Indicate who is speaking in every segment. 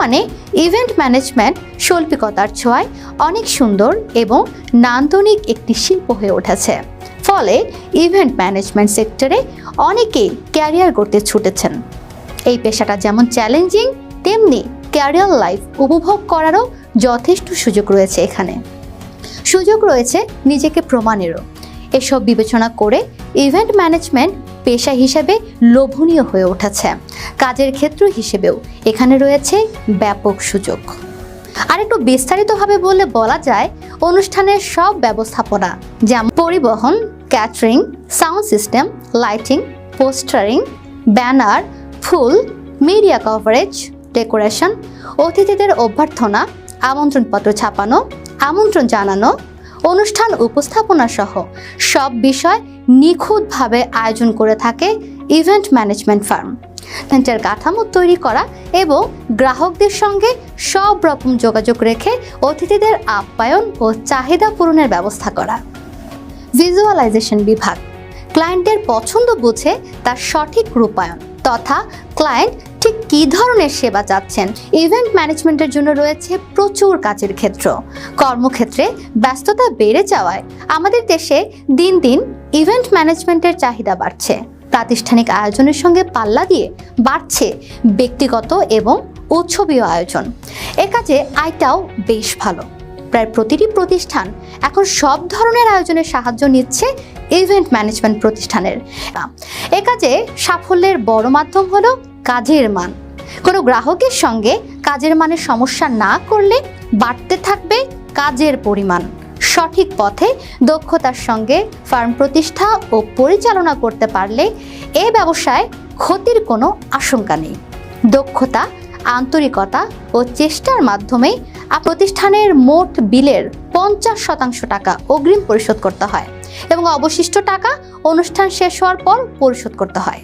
Speaker 1: মানে event management শৈল্পিকতার ছোঁয়ায় অনেক সুন্দর এবং নান্দনিক একটি শিল্প হয়ে উঠেছে। ফলে ইভেন্ট ম্যানেজমেন্ট সেক্টরে অনেকেই ক্যারিয়ার করতে ছুটেছেন। এই পেশাটা যেমন চ্যালেঞ্জিং, তেমনি ক্যারিয়ার লাইফ উপভোগ করারও যথেষ্ট সুযোগ রয়েছে। এখানে সুযোগ রয়েছে নিজেকে প্রমাণেরও। এসব বিবেচনা করে ইভেন্ট ম্যানেজমেন্ট পেশা হিসেবে লোভনীয় হয়ে উঠেছে। কাজের ক্ষেত্র হিসেবেও এখানে রয়েছে ব্যাপক সুযোগ। আর একটু বিস্তারিতভাবে বলা যায়, অনুষ্ঠানের সব ব্যবস্থাপনা যেমন পরিবহন, catering, sound system, lighting, postering, banner, ফুল, মিডিয়া কভারেজ, ডেকোরেশন, অতিথিদের অভ্যর্থনা, আমন্ত্রণপত্র ছাপানো, আমন্ত্রণ জানানো, অনুষ্ঠান উপস্থাপনা সহ সব বিষয় নিখুঁতভাবে আয়োজন করে থাকে ইভেন্ট ম্যানেজমেন্ট ফার্ম। ইভেন্টের কাঠামো তৈরি করা এবং গ্রাহকদের সঙ্গে সব রকম যোগাযোগ রেখে অতিথিদের আপ্যায়ন ও চাহিদা পূরণের ব্যবস্থা করা। ভিজুয়ালাইজেশন বিভাগ ক্লায়েন্টের পছন্দ বুঝে তার সঠিক রূপায়ণ তথা ক্লায়েন্ট ঠিক কী ধরনের সেবা চাচ্ছেন। ইভেন্ট ম্যানেজমেন্টের জন্য রয়েছে প্রচুর কাজের ক্ষেত্র। কর্মক্ষেত্রে ব্যস্ততা বেড়ে যাওয়ায় আমাদের দেশে দিন দিন ইভেন্ট ম্যানেজমেন্টের চাহিদা বাড়ছে। প্রাতিষ্ঠানিক আয়োজনের সঙ্গে পাল্লা দিয়ে বাড়ছে ব্যক্তিগত এবং উৎসবীয় আয়োজন। এ কাজে আয়টাও বেশ ভালো। প্রায় প্রতিটি প্রতিষ্ঠান এখন সব ধরনের আয়োজনের সাহায্য নিচ্ছে ইভেন্ট ম্যানেজমেন্ট প্রতিষ্ঠানের। এ কাজে সাফল্যের বড় মাধ্যম হলো কাজের মান। কোনো গ্রাহকের সঙ্গে কাজের মানের সমস্যা না করলে বাড়তে থাকবে কাজের পরিমাণ। সঠিক পথে দক্ষতার সঙ্গে ফার্ম প্রতিষ্ঠা ও পরিচালনা করতে পারলে এ ব্যবসায় ক্ষতির কোনো আশঙ্কা নেই। দক্ষতা, আন্তরিকতা ও চেষ্টার মাধ্যমে প্রতিষ্ঠানের মোট বিলের 50% টাকা অগ্রিম পরিশোধ করতে হয় এবং অবশিষ্ট টাকা অনুষ্ঠান শেষ হওয়ার পর পরিশোধ করতে হয়।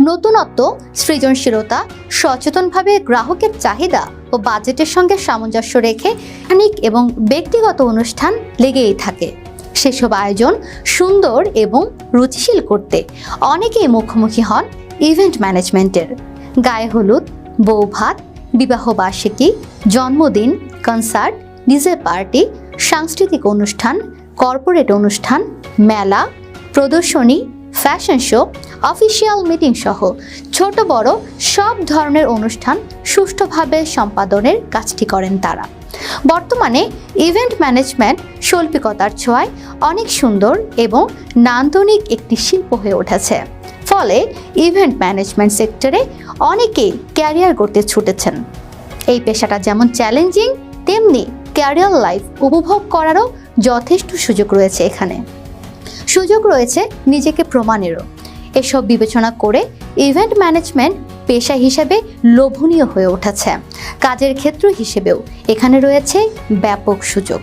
Speaker 1: নতুনত্ব, সৃজনশীলতা, সচেতনভাবে গ্রাহকের চাহিদা ও বাজেটের সঙ্গে সামঞ্জস্য রেখে আনুষ্ঠানিক এবং ব্যক্তিগত অনুষ্ঠান লেগেই থাকে। সেসব আয়োজন সুন্দর এবং রুচিশীল করতে অনেকেই মুখোমুখি হন ইভেন্ট ম্যানেজমেন্টের। গায়ে হলুদ, বৌভাত, বিবাহবার্ষিকী, জন্মদিন, কনসার্ট, ডিজে পার্টি, সাংস্কৃতিক অনুষ্ঠান, কর্পোরেট অনুষ্ঠান, মেলা, প্রদর্শনী, ফ্যাশন শো, অফিসিয়াল মিটিং সহ ছোট বড় সব ধরনের অনুষ্ঠান সুষ্ঠুভাবে সম্পাদনের কাজটি করেন তারা। বর্তমানে ইভেন্ট ম্যানেজমেন্ট শৈল্পিকতার ছোঁয়ায় অনেক সুন্দর এবং নান্দনিক একটি শিল্প হয়ে উঠেছে। ফলে ইভেন্ট ম্যানেজমেন্ট সেক্টরে অনেকেই ক্যারিয়ার করতে ছুটেছেন। এই পেশাটা যেমন চ্যালেঞ্জিং, তেমনি ক্যারিয়ার লাইফ উপভোগ করারও যথেষ্ট সুযোগ রয়েছে। এখানে সুযোগ রয়েছে নিজেকে প্রমাণেরও। এসব বিবেচনা করে ইভেন্ট ম্যানেজমেন্ট পেশা হিসেবে লোভনীয় হয়ে উঠেছে। কাজের ক্ষেত্র হিসেবেও এখানে রয়েছে ব্যাপক সুযোগ।